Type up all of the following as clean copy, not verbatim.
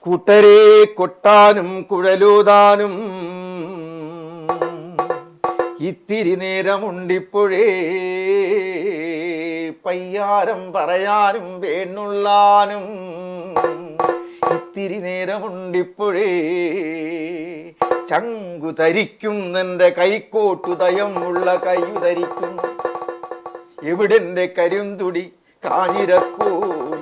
കൂട്ടരെ കൊട്ടാനും കുഴലൂതാനും ഇത്തിരി നേരമുണ്ടിപ്പോഴേ, പയ്യാരം പറയാനും വേണുള്ളാനും ഇത്തിരി നേരമുണ്ടിപ്പോഴേ, ചങ്കു ധരിക്കുന്നെൻ്റെ കൈക്കോട്ടുദയം ഉള്ള കൈയുധരിക്കുന്നു, എവിടെൻ്റെ കരിന്തുടി കാഞ്ഞിരക്കോൽ,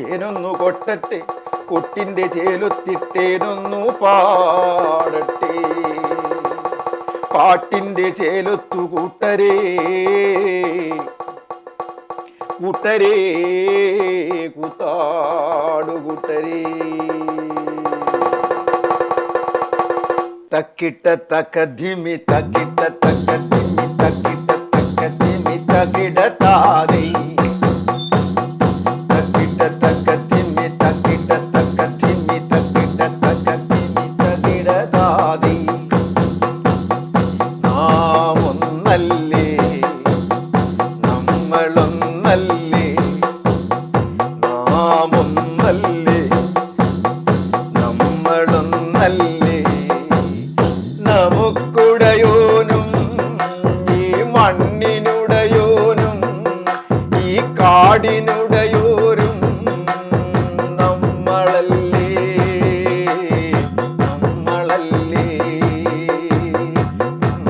ഏനൊന്നു കൊട്ടട്ടെ കൊട്ടിൻ്റെ ചേലൊത്തിട്ടേനൊന്നു പാടട്ടെ, പാട്ടിൻ്റെ ചേലൊത്തു കൂട്ടരേ കൂട്ടരേ കൂത്താടു കൂട്ടരേ. തക്കിട്ട തക്കധിമി തക്കിട്ട തക്കധിമി തക്കിട്ട തക്കധിമി തകിടതാദി, തക്കിട്ട തക്കധിമി തക്കിട്ട തക്കധിമി തക്കിട്ട തക്കധിമി തകിടതാദി. നാം ഒന്നല്ലേ നമ്മളൊന്നല്ലേ, നാം ഒന്നല്ലേ നമ്മളൊന്നല്ലേ, നമുക്കുടയോനും ഈ മണ്ണിനുടയോനും ഈ കാടിനുടയോരും നമ്മളല്ലേ നമ്മളല്ലേ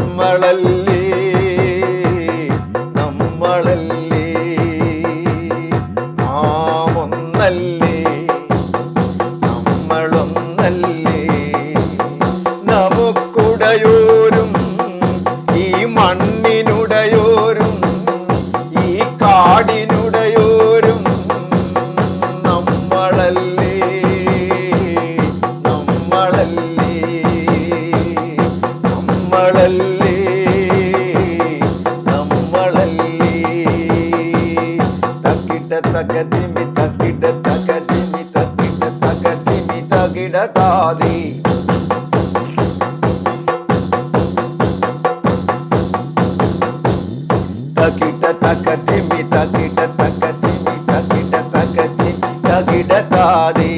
നമ്മളല്ലേ നമ്മളല്ലേ, നാം ഒന്നല്ലേ നമ്മളൊന്നല്ലേ, നമുക്കുടയോരും ഈ മണ്ണിനുടയോരും ഈ കാടിനുടയോരും നമ്മളല്ലേ നമ്മളല്ലേ നമ്മളല്ലേ നമ്മളല്ലേ. തക്കിട്ട തകതിമി തക്കിട്ട തകതിമി തക്കിട്ട തകതിമി തകിടതാദി. തകിട തകതിമി തകിട തകതിമി തകിട തകതിമി തകിടതാദി.